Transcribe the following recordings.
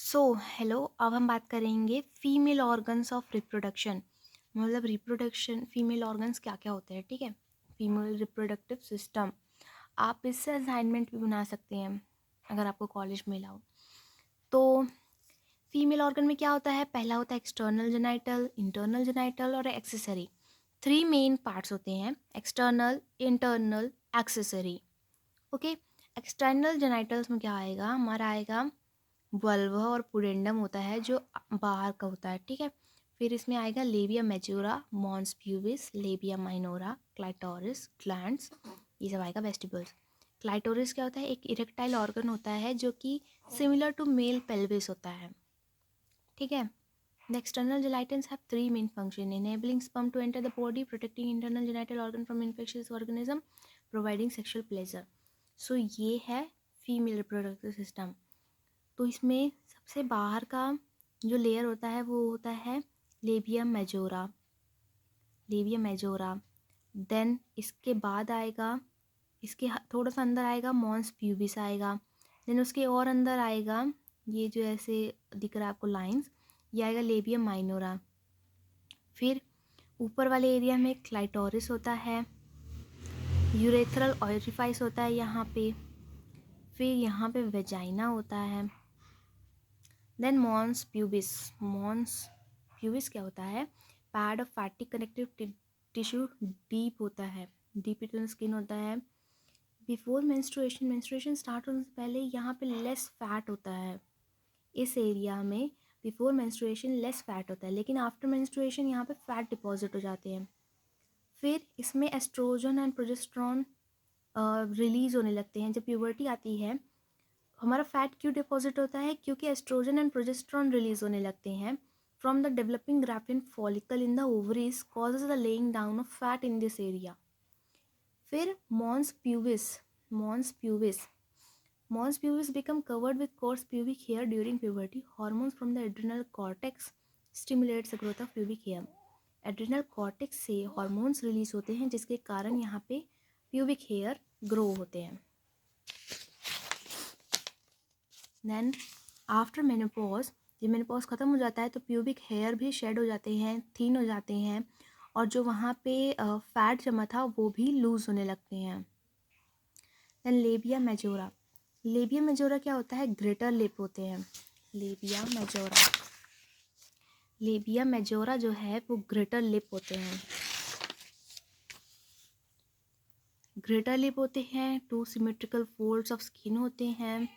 So hello, अब हम बात करेंगे फीमेल ऑर्गन्स ऑफ रिप्रोडक्शन। मतलब रिप्रोडक्शन फीमेल ऑर्गन्स क्या क्या होते हैं, ठीक है। फीमेल रिप्रोडक्टिव सिस्टम, आप इससे असाइनमेंट भी बना सकते हैं अगर आपको कॉलेज में मिला हो। तो फीमेल ऑर्गन में क्या होता है, पहला होता है एक्सटर्नल जेनाइटल, इंटरनल जेनाइटल और एक्सेसरी। थ्री मेन पार्ट्स होते हैं, external, internal, accessory. Okay, external genitals में क्या आएगा, हमारा आएगा वल्वा और पुडेंडम होता है जो बाहर का होता है, ठीक है। फिर इसमें आएगा labia majora, mons pubis, labia minora, clitoris, glands, ये सब आएगा वेस्टिबल्स। क्लाइटोरिस क्या होता है, एक इरेक्टाइल ऑर्गन होता है जो कि सिमिलर टू मेल पेल्विस होता है, ठीक है। The external gelatins have three main functions: enabling sperm to enter the body, protecting internal genital organ from infectious organism, providing sexual pleasure. So ये है फीमेल रिप्रोडक्टिव सिस्टम। तो इसमें सबसे बाहर का जो लेयर होता है वो होता है labia majora, labia majora. Then इसके बाद आएगा, इसके थोड़ा सा अंदर आएगा मॉन्स प्यूबिस आएगा। देन उसके और अंदर आएगा, ये जो ऐसे दिख रहा है आपको लाइंस, ये आएगा लेबिया माइनोरा। फिर ऊपर वाले एरिया में क्लाइटोरिस होता है, यूरेथ्रल ऑरिफाइस होता है यहाँ पे, फिर यहाँ पे वेजाइना होता है। Then mons pubis, mons pubis क्या होता है, pad of fatty connective tissue, deep होता है, डीप इटन स्किन होता है। बिफोर मेंस्ट्रुएशन, मेंस्ट्रुएशन स्टार्ट होने से पहले यहाँ पे लेस फैट होता है, इस एरिया में बिफोर मेंस्ट्रुएशन लेस फैट होता है, लेकिन आफ्टर मेंस्ट्रुएशन यहाँ पे फैट डिपॉजिट हो जाते हैं। फिर इसमें एस्ट्रोजन एंड प्रोजेस्टेरॉन रिलीज होने लगते हैं। जब प्यूबर्टी आती है, हमारा फैट क्यों डिपॉजिट होता है, क्योंकि एस्ट्रोजन एंड प्रोजेस्टेरॉन रिलीज होने लगते हैं from the developing graafian follicle in the ovaries, causes the laying down of fat in this area. फिर mons pubis, mons pubis, mons pubis become covered with coarse pubic hair during puberty. Hormones from the adrenal cortex stimulates the growth of pubic hair. Adrenal cortex से hormones release होते हैं जिसके कारण यहाँ पे pubic hair grow होते हैं। Then after menopause, जब मेनोपॉज ख़त्म हो जाता है तो प्यूबिक हेयर भी शेड हो जाते हैं, थिन हो जाते हैं, और जो वहाँ पे फैट जमा था वो भी लूज़ होने लगते हैं। Then labia majora, labia majora क्या होता है, ग्रेटर लिप होते हैं। लेबिया मेजोरा, लेबिया मेजोरा जो है वो ग्रेटर लिप होते हैं, ग्रेटर लिप होते हैं। Two symmetrical folds of skin होते हैं।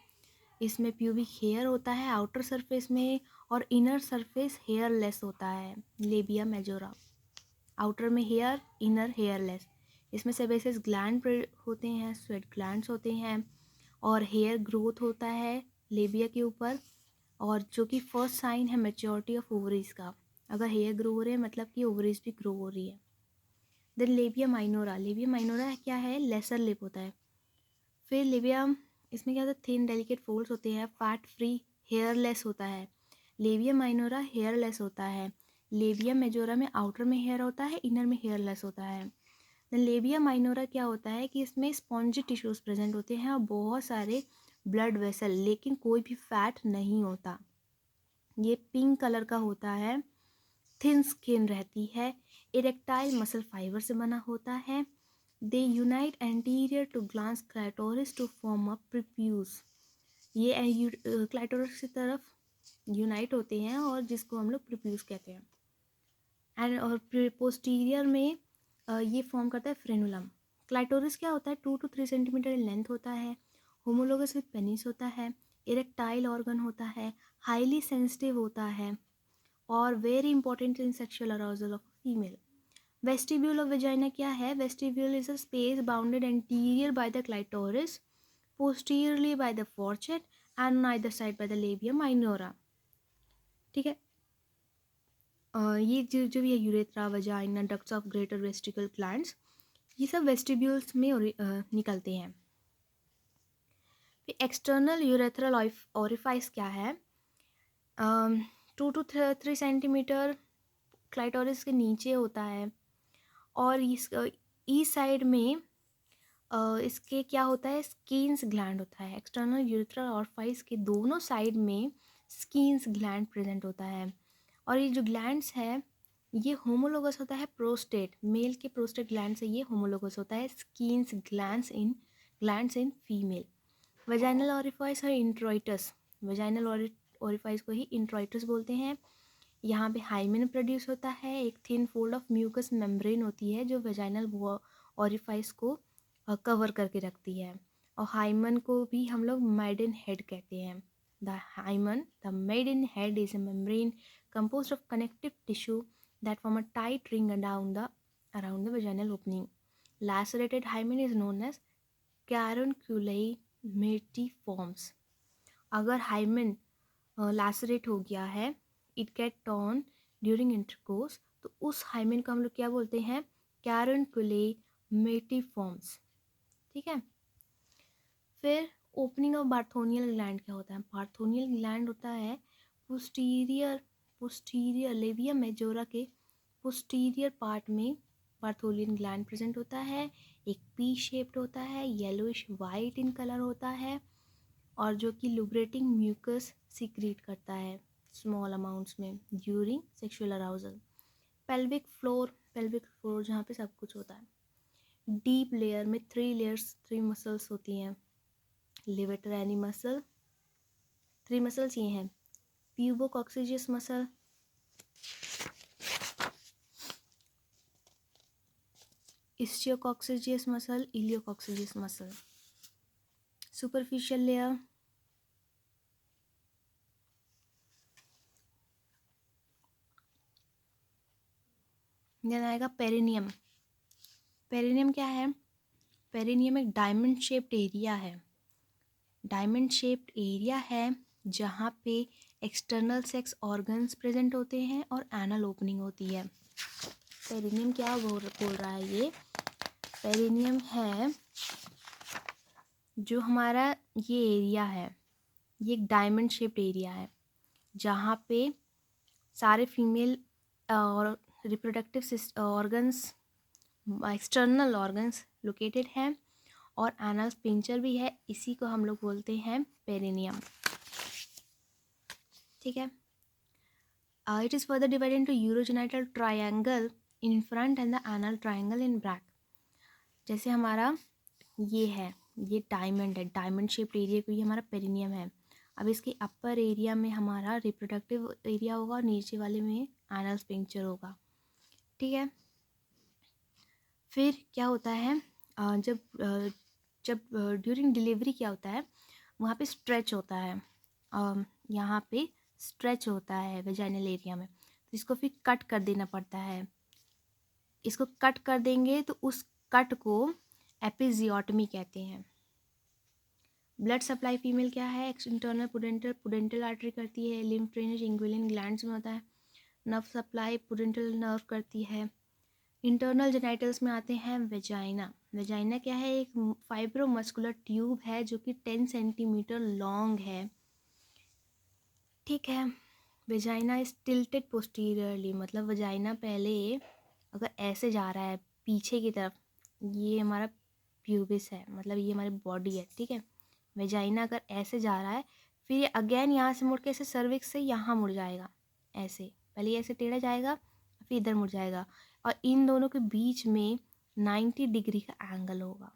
इसमें प्यूबिक हेयर होता है आउटर सरफेस में, और इनर सरफेस हेयरलेस होता है। लेबिया मेजोरा, आउटर में हेयर, इनर हेयरलेस। इसमें सेबेसियस ग्लैंड होते हैं, स्वेट ग्लैंड्स होते हैं, और हेयर ग्रोथ होता है लेबिया के ऊपर, और जो कि फर्स्ट साइन है मैच्योरिटी ऑफ ओवरीज का। अगर हेयर ग्रो हो रहे हैं मतलब कि ओवरीज भी ग्रो हो रही है। Then labia minora, labia minora क्या है, लेसर लिप होता है। फिर लेबिया, इसमें क्या होता है, थिन डेलिकेट फोल्ड्स होते हैं, फैट फ्री, हेयरलेस होता है। लेबिया माइनोरा हेयरलेस होता है। लेबिया मेजोरा में आउटर में हेयर होता है, इनर में हेयरलेस होता है। देन लेबिया माइनोरा क्या होता है कि इसमें स्पॉन्जी टिश्यूज प्रेजेंट होते हैं और बहुत सारे ब्लड वेसल, लेकिन कोई भी फैट नहीं होता। ये पिंक कलर का होता है, थिन स्किन रहती है, इरेक्टाइल मसल फाइबर से बना होता है। They unite anterior to glans clitoris to form a prepuce, ये क्लाइटोरिस की तरफ यूनाइट होते हैं और जिसको हम लोग प्रीप्यूस कहते हैं। एंड और पोस्टीरियर में ये फॉर्म करता है फ्रेनुलम। क्लाइटोरिस क्या होता है, 2 to 3 सेंटीमीटर इन लेंथ होता है, होमोलोगस विद पेनिस होता है, इरेक्टाइल ऑर्गन होता है, हाईली सेंसिटिव होता है, और very important in sexual arousal of female. Vestibule of vagina क्या है, vestibule is a space bounded anterior by the clitoris, posteriorly by the fourchette, and on either side by the labia minora, ठीक है। ये जो भी है urethra, vagina, ducts of greater vestibular glands, ये सब वेस्टिब्यूल्स में निकलते हैं। फिर एक्सटर्नल यूरेथ्रल ऑरिफाइस क्या है, 2 to 3 सेंटीमीटर क्लाइटोरिस के नीचे होता है, और इस ईस्ट साइड में इसके क्या होता है, स्किन्स ग्लैंड होता है। एक्सटर्नल यूरेथ्रल ऑरिफाइस के दोनों साइड में स्किन्स ग्लैंड प्रेजेंट होता है। और ये जो ग्लैंड्स है ये होमोलोगस होता है प्रोस्टेट, मेल के प्रोस्टेट ग्लैंड से ये होमोलोगस होता है skins glands in female. Vaginal orifice और इंट्रोइटस, वेजाइनल ऑरिफाइस को ही इंट्रोइटस बोलते हैं। यहाँ पे हाइमेन प्रोड्यूस होता है, एक thin fold of mucus membrane होती है जो वेजाइनल ऑरिफाइस को कवर करके रखती है। और हाइमन को भी हम लोग मेडन हेड कहते हैं। The hymen, the maidenhead is a membrane composed of connective tissue that form a tight ring around the vaginal opening. Lacerated hymen is known as carunculae metiforms. अगर hymen लैसरेट हो गया है, it gate torn during intercourse, तो उस hymen को हम लोग क्या बोलते हैं, कैरनकुले मेटिफॉर्म्स। ठीक है। फिर ओपनिंग ऑफ बार्थोनियल ग्लैंड क्या होता है? बार्थोनियल ग्लैंड होता है पोस्टीरियर लेविया मेजोरा के पोस्टीरियर पार्ट में बार्थोनियल ग्लैंड प्रेजेंट होता है। एक पी शेप्ड होता है, येलोइश वाइट इन कलर होता है और जो कि लुब्रेटिंग म्यूकस सीक्रेट करता है स्मॉल अमाउंट्स में during sexual arousal. Pelvic floor जहाँ पे सब कुछ होता है। डीप लेयर में 3 मसल्स होती हैं। लिवेटरैनी मसल, 3 मसल्स ये हैं, pubococcygeus muscle, ischiococcygeus muscle, iliococcygeus muscle. Superficial layer, then आएगा पेरिनियम। पेरिनियम क्या है? पेरिनियम एक डायमंड शेप्ड एरिया है, डायमंड शेप्ड एरिया है जहाँ पे एक्सटर्नल सेक्स ऑर्गन्स प्रेजेंट होते हैं और एनल ओपनिंग होती है। पेरिनियम क्या बोल रहा है ये? पेरिनियम है जो हमारा ये एरिया है, ये एक डायमंड शेप्ड एरिया है जहाँ पे सारे फीमेल और reproductive organs, external organs located हैं और एनल स्पिंचर भी है। इसी को हम लोग बोलते हैं पेरिनियम। ठीक है। It is further divided into urogenital triangle in front end the anal triangle in back. जैसे हमारा ये है, ये डायमंड है, डायमंड शेप्ड एरिया को ये हमारा पेरिनियम है। अब इसके अपर एरिया में हमारा रिप्रोडक्टिव एरिया होगा और नीचे वाले में एनल स्पिंक्चर होगा। ठीक है। फिर क्या होता है, जब ड्यूरिंग डिलीवरी क्या होता है, वहाँ पे स्ट्रेच होता है, यहाँ पे स्ट्रेच होता है वेजाइनल एरिया में, तो इसको फिर कट कर देना पड़ता है। इसको कट कर देंगे तो उस कट को एपिजियोटमी कहते हैं। ब्लड सप्लाई फीमेल क्या है? इंटरनल पुडेंटल आर्टरी करती है। लिम्फ ड्रेनेज इंग्विलिन ग्लैंड्स में होता है। नर्व सप्लाई पुडेंटल नर्व करती है। इंटरनल जेनाइटल्स में आते हैं वेजाइना। वेजाइना क्या है? एक फाइब्रोमस्कुलर ट्यूब है जो कि 10 सेंटीमीटर लॉन्ग है। ठीक है। वेजाइना इज टिल्टेड पोस्टीरियरली, मतलब वेजाइना पहले अगर ऐसे जा रहा है पीछे की तरफ, ये हमारा प्यूबिस है, मतलब ये हमारी बॉडी है। ठीक है। वेजाइना अगर ऐसे जा रहा है, फिर ये अगेन यहाँ से मुड़ के ऐसे सर्विक्स से यहाँ मुड़ जाएगा, ऐसे पहले ऐसे टेढ़ा जाएगा फिर इधर मुड़ जाएगा और इन दोनों के बीच में 90 डिग्री का एंगल होगा।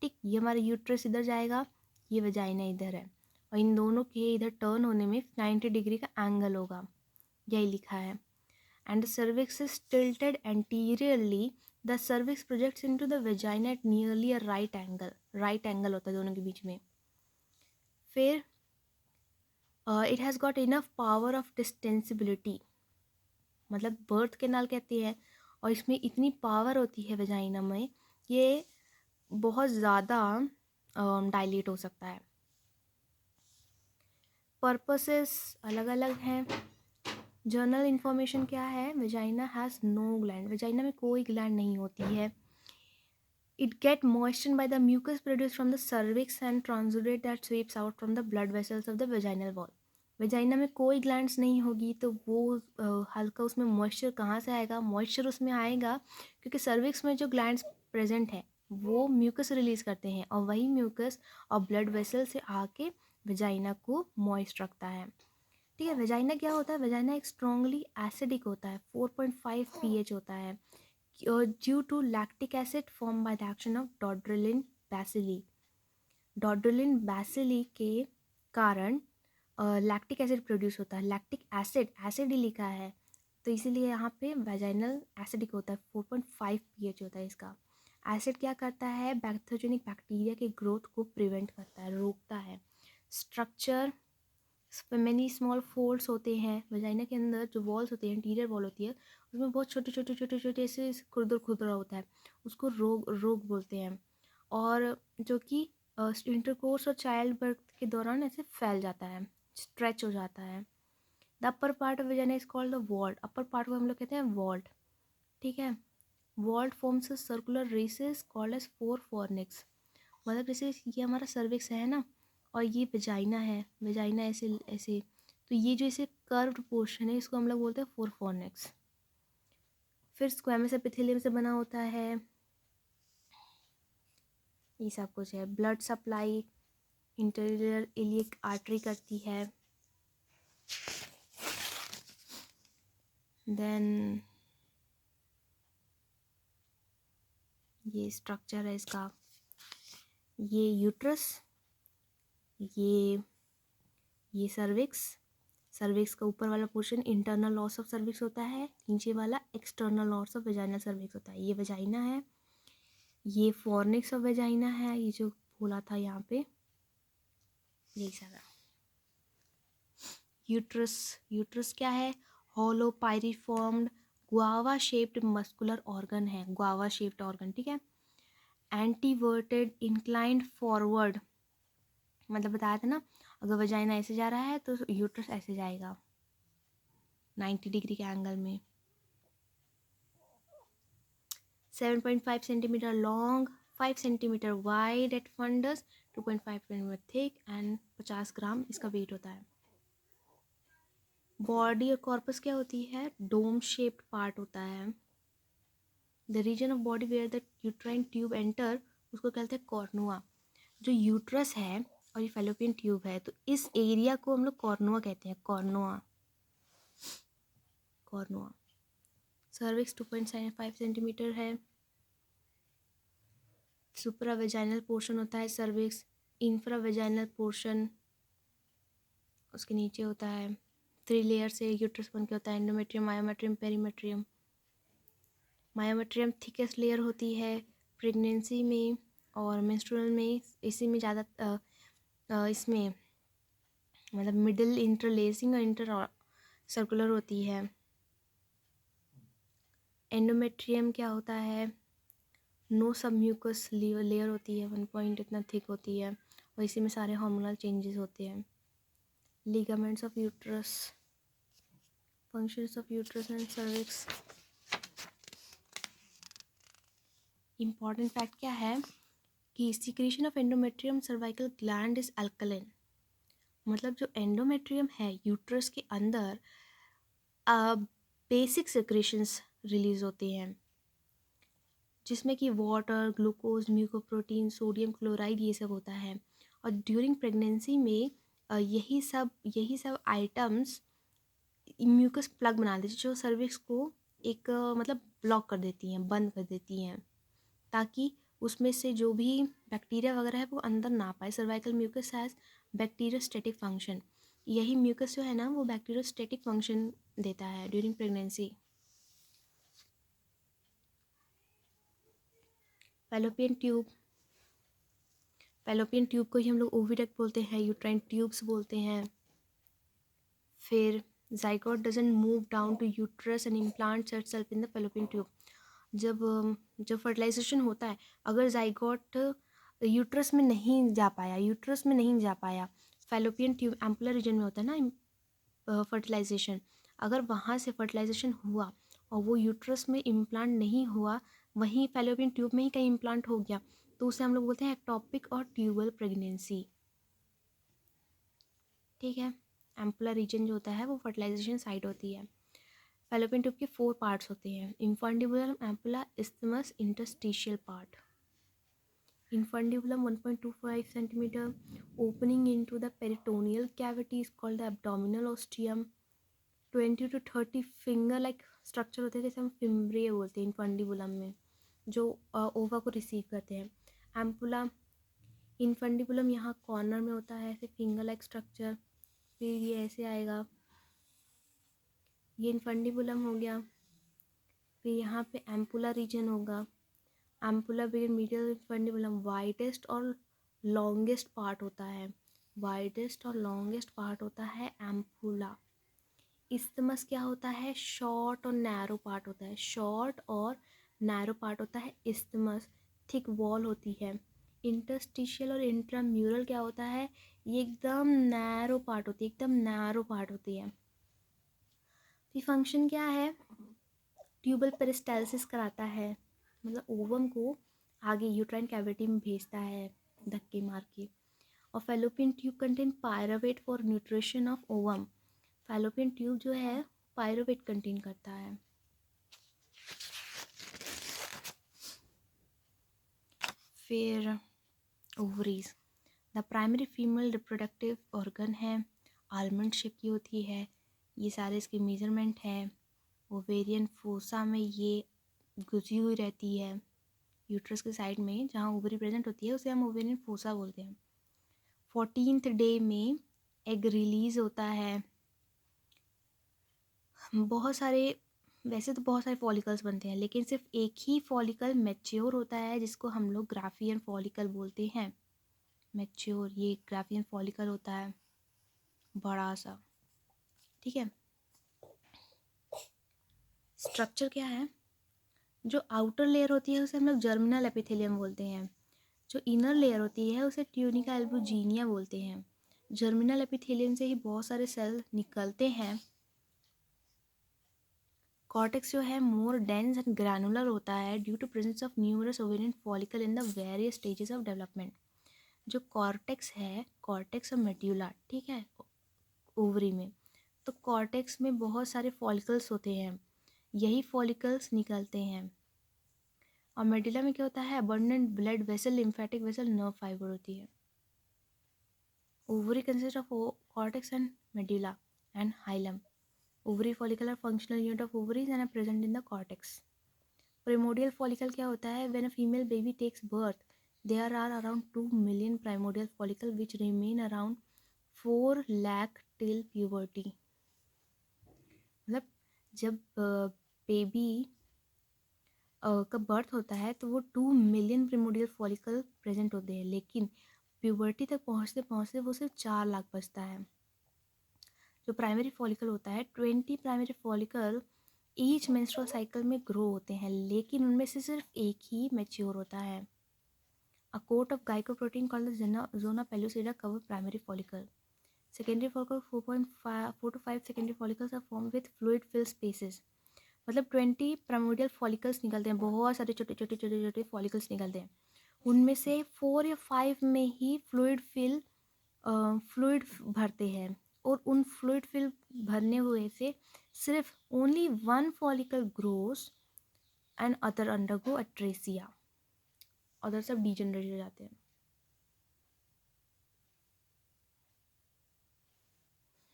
ठीक, ये हमारा यूट्रस इधर जाएगा, ये वेजाइना इधर है और इन दोनों के इधर टर्न होने में 90 डिग्री का एंगल होगा, यही लिखा है। And the cervix is tilted anteriorly, the cervix projects into the vagina at nearly a right angle, right angle होता है दोनों के बीच में। फिर it has got enough power of distensibility, मतलब बर्थ कैनाल कहते हैं, और इसमें इतनी पावर होती है वेजाइना में, ये बहुत ज़्यादा डायलेट हो सकता है। पर्पसेस अलग अलग हैं। जर्नल इन्फॉर्मेशन क्या है? Vagina has no gland, vagina में कोई ग्लैंड नहीं होती है। It get moistured by the mucus produce from the cervix and transudate that sweeps out from the blood vessels of the vaginal wall. Vagina में कोई glands नहीं होगी तो वो हल्का उसमें मॉइस्चर कहाँ से आएगा? मॉइस्चर उसमें आएगा क्योंकि सर्विक्स में जो ग्लैंड्स प्रेजेंट है वो म्यूकस रिलीज़ करते हैं और वही म्यूकस और ब्लड वेसल से आके वेजाइना को मॉइस्ट रखता है। ठीक है, वेजाइना क्या होता है? वेजाइना एक स्ट्रॉन्गली एसिडिक होता है, 4.5 pH होता है, due to lactic acid form by the action of doderlein bacilli. Doderlein bacilli के कारण लैक्टिक एसिड प्रोड्यूस होता है। लैक्टिक एसिड, एसिड ही लिखा है, तो इसीलिए यहाँ पे वेजाइनल एसिडिक होता है, 4.5 pH होता है इसका। एसिड क्या करता है? पैथोजेनिक बैक्टीरिया के ग्रोथ को प्रिवेंट करता है, रोकता है। स्ट्रक्चर, मैनी स्मॉल फोल्ड्स होते हैं वजाइना के अंदर, जो वॉल्स होती हैं, इंटीरियर वॉल होती है, उसमें बहुत छोटे छोटे छोटे छोटे ऐसे खुरदुर खुरदुरा होता है, उसको रोग रोग बोलते हैं, और जो कि इंटरकोर्स और चाइल्ड बर्थ के दौरान ऐसे फैल जाता है, स्ट्रेच हो जाता है। The upper part of vagina is called the vault. Upper part को हम लोग कहते हैं वॉल्ट। ठीक है, vault forms circular recesses called as four fornix. मतलब जैसे ये हमारा सर्विक्स है ना, और ये वेजाइना है, वेजाइना ऐसे ऐसे, तो ये जो ऐसे कर्व्ड पोर्शन है इसको हम लोग बोलते हैं फोर फॉर्निक्स। फिर स्क्वैमस एपिथेलियम से बना होता है, ये सब कुछ है। Blood supply interior iliac artery करती है। देन ये स्ट्रक्चर है इसका, ये यूट्रस, ये सर्विक्स, सर्विक्स का ऊपर वाला portion internal loss of cervix होता है, नीचे वाला external loss of vaginal cervix होता है। ये वेजाइना है, ये फॉर्निक्स ऑफ वेजाइना है, ये जो बोला था यहाँ पे, यही सारा। यूट्रस, यूट्रस क्या है? Hollow pyriform guava shaped muscular organ है, गुआवा शेप्ड ऑर्गन। ठीक है, एंटीवर्टेड इंक्लाइंड फॉरवर्ड, मतलब बताया था ना, अगर वजाइना ऐसे जा रहा है तो यूट्रस ऐसे जाएगा 90 डिग्री के एंगल में। 7.5 centimetre long, 5 centimetre wide at fundus, 2.5 centimetre thick and 50 gram इसका वेट होता है। बॉडी और कॉर्पस क्या होती है? डोम शेप्ड पार्ट होता है। The region of body where the uterine tube enter, उसको कहते हैं कॉर्नुआ। जो यूट्रस है और ये फैलोपियन ट्यूब है, तो इस एरिया को हम लोग कॉर्नुआ कहते हैं, कॉर्नुआ, कॉर्नुआ। सर्विक्स 2.5 सेंटीमीटर है। सुप्रावेजाइनल पोर्शन होता है सर्विक्स, इंफ्रावेजाइनल पोर्शन उसके नीचे होता है। 3 लेयर से यूट्रस बन के होता है, endometrium, myometrium, perimetrium. Myometrium thickest layer होती है प्रेगनेंसी में और मेंस्ट्रुअल में, इसी में ज़्यादा इसमें मतलब मिडिल इंटरलेसिंग और इंटर सर्कुलर होती है। एंडोमेट्रियम क्या होता है? नो सबम्यूकस लेयर होती है, 1 पॉइंट इतना थिक होती है, और इसी में सारे हार्मोनल चेंजेस होते हैं। Ligaments of uterus, functions of uterus and cervix. Important fact क्या है कि secretion of endometrium cervical gland is alkaline. मतलब जो एंडोमेट्रियम है यूट्रस के अंदर बेसिक सिक्रीशंस रिलीज होते हैं, जिसमें कि water, glucose, mucoprotein, sodium chloride, ये सब होता है। और ड्यूरिंग प्रेगनेंसी में यही सब आइटम्स म्यूकस प्लग बना देती है, जो सर्विक्स को एक मतलब ब्लॉक कर देती हैं, बंद कर देती हैं, ताकि उसमें से जो भी बैक्टीरिया वगैरह है वो अंदर ना पाए। Cervical mucus has bacteriostatic function. यही म्यूकस जो है ना, वो बैक्टीरियोस्टैटिक फंक्शन देता है during pregnancy. Fallopian tube, fallopian tube को ही हम लोग ओविडक्ट बोलते हैं, यूट्राइन ट्यूब्स बोलते हैं। फिर zygote doesn't move down to uterus and implants itself in the fallopian tube. जब फर्टिलाइजेशन होता है, अगर जाइगोट यूट्रस में नहीं जा पाया, फैलोपियन ट्यूब एम्पुलर रीजन में होता है ना फर्टिलाइजेशन, अगर वहाँ से फर्टिलाइजेशन हुआ और वो यूट्रस में इम्प्लांट नहीं हुआ, वहीं फैलोपियन ट्यूब में ही कहीं इम्प्लांट हो गया, तो उसे हम लोग बोलते हैं एक्टोपिक और ट्यूबल प्रेगनेंसी। ठीक है, एम्पुलर रीजन जो होता है वो फर्टिलाइजेशन साइट होती है। फैलोपियन ट्यूब के 4 पार्ट्स होते हैं, infundibulum, ampulla, isthmus, interstitial part. Infundibulum 1.25 centimeter. Opening into the peritoneal cavity is called the abdominal ostium. 20 to 30 finger like structure होते हैं, जैसे हम फिम्ब्रिया बोलते हैं इनफंडिबुलम में, जो ओवा को रिसीव करते हैं. एम्पुला इनफंडिबुलम यहाँ कॉर्नर में होता है, ऐसे फिंगर लाइक स्ट्रक्चर. फिर ये ऐसे आएगा, ये इनफंडिबुलम हो गया. फिर यहाँ पे एम्पुला रीजन होगा. Ampulla begin medial infundibulum widest और लॉन्गेस्ट पार्ट होता है. वाइडेस्ट और लॉन्गेस्ट पार्ट होता है एम्पुला. इस्थमस क्या होता है? शॉर्ट और नैरो पार्ट होता है. शॉर्ट और नैरो पार्ट होता है इस्थमस. थिक वॉल होती है. इंटरस्टिशियल और इंट्राम्यूरल क्या होता है? ये एकदम नैरो पार्ट होती है, एकदम नैरो पार्ट होती है. फिर फंक्शन क्या है? ट्यूबल पेरिस्टालसिस कराता है, मतलब ओवम को आगे यूट्राइन कैविटी में भेजता है धक्के मार के. और fallopian tube contain pyruvate for nutrition of ovum. Fallopian tube जो है पायरुवेट कंटेन करता है. फिर ovaries, the primary female reproductive organ है, आलमंड शेप की होती है. ये सारे इसके मेजरमेंट है. ओवेरियन फोसा में ये घुसी हुई रहती है, यूट्रस के साइड में जहाँ ओवरी प्रेजेंट होती है उसे हम ओवेरियन फोसा बोलते हैं. 14th डे में एग रिलीज होता है. बहुत सारे, वैसे तो बहुत सारे फॉलिकल्स बनते हैं, लेकिन सिर्फ एक ही फॉलिकल मैच्योर होता है जिसको हम लोग ग्राफियन फॉलिकल बोलते हैं. मैच्योर, ये ग्राफियन फॉलिकल होता है बड़ा सा. ठीक है. स्ट्रक्चर क्या है? जो आउटर लेयर होती है उसे हम लोग जर्मिनल एपिथेलियम बोलते हैं. जो इनर लेयर होती है उसे ट्यूनिका एल्बुजिनिया बोलते हैं. जर्मिनल एपिथेलियम से ही बहुत सारे सेल निकलते हैं. कॉर्टेक्स जो है मोर डेंस एंड ग्रैनुलर होता है due to presence of numerous ovarian follicle in the various stages of development. जो कॉर्टेक्स है, कॉर्टेक्स और मेड्यूला, ठीक है, ओवरी में, तो कॉर्टेक्स में बहुत सारे फॉलिकल्स होते हैं, यही फॉलिकल्स निकलते हैं. और मेडुला में क्या होता है? Abundant blood vessel, lymphatic vessel, nerve fibre होती है. Ovary consist of cortex and medulla and hilum. Ovary follicle are functional unit of ovaries and are present in the cortex. Primordial follicle क्या होता है? When a female baby takes birth there are around 2 million primordial follicle which remain around 4 lakh till puberty. मतलब जब baby का birth होता है तो वो 2 million प्रिमोडियल फॉलिकल प्रेजेंट होते हैं, लेकिन प्यूबर्टी तक पहुँचते पहुँचते वो सिर्फ 4 लाख बचता है. जो प्राइमरी फॉलिकल होता है, 20 primary follicle each menstrual cycle में ग्रो होते हैं, लेकिन उनमें से सिर्फ एक ही मैच्योर होता है. A coat of glycoprotein called the zona pellucida cover primary follicle. Secondary follicle 4 to 5 secondary follicles are form with fluid fill spaces. मतलब 20 प्राइमोडियल फॉलिकल्स निकलते हैं, बहुत सारे छोटे छोटे छोटे छोटे फॉलिकल्स निकलते हैं. उनमें से 4 या 5 में ही फ्लूइड भरते हैं, और उन फ्लूइड फिल भरने हुए से सिर्फ only 1 follicle grows and other undergo atresia. Other सब डिजेनरेट हो जाते हैं.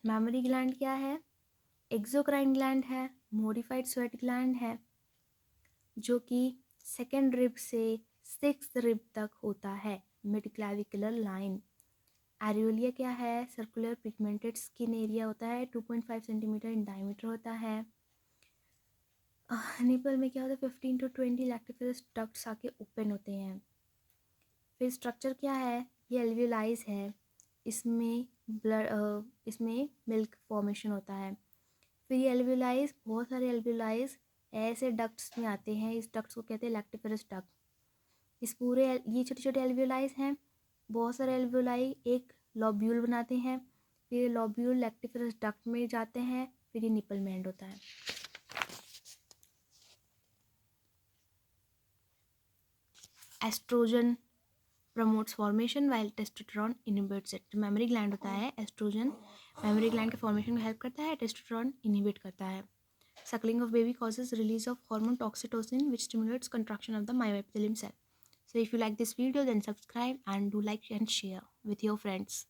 मैमरी ग्लैंड क्या है? एक्सोक्राइन ग्लैंड है, मॉडिफाइड स्वेट ग्लैंड है, जो कि सेकेंड रिब से 6th रिब तक होता है. Mid clavicular line. एरियोलिया क्या है? सर्कुलर पिगमेंटेड स्किन एरिया होता है, 2.5 सेंटीमीटर इन डायमीटर होता है. निपल में क्या होता है? 15 to 20 लैक्टिफरस डक्ट्स आके ओपन होते हैं. फिर स्ट्रक्चर क्या है? ये एल्वियोलाइज है, इसमें मिल्क फॉर्मेशन होता है. फिर ये एल्वियोलाइज, बहुत सारे एल्वियोलाइज ऐसे डक्ट्स में आते हैं, इस डक्ट्स को कहते हैं लैक्टिफरस डक्ट. इस पूरे ये छोटे छोटे एल्वियोलाइज हैं, बहुत सारे एल्वियोलाई एक लॉब्यूल बनाते हैं, फिर लॉब्यूल लैक्टिफरस डक्ट में जाते हैं, फिर ये निपल में एंड होता है. Estrogen promotes formation while testosterone inhibits it. जो मेमरी ग्लैंड होता है, एस्ट्रोजन मेमरी ग्लैंड के फॉर्मेशन में हेल्प करता है, टेस्टोस्टेरोन इनहिबिट करता है. Suckling of baby causes release of hormone oxytocin which stimulates contraction of the myoepithelium cell. So if you like this video, then subscribe and do like and share with your friends.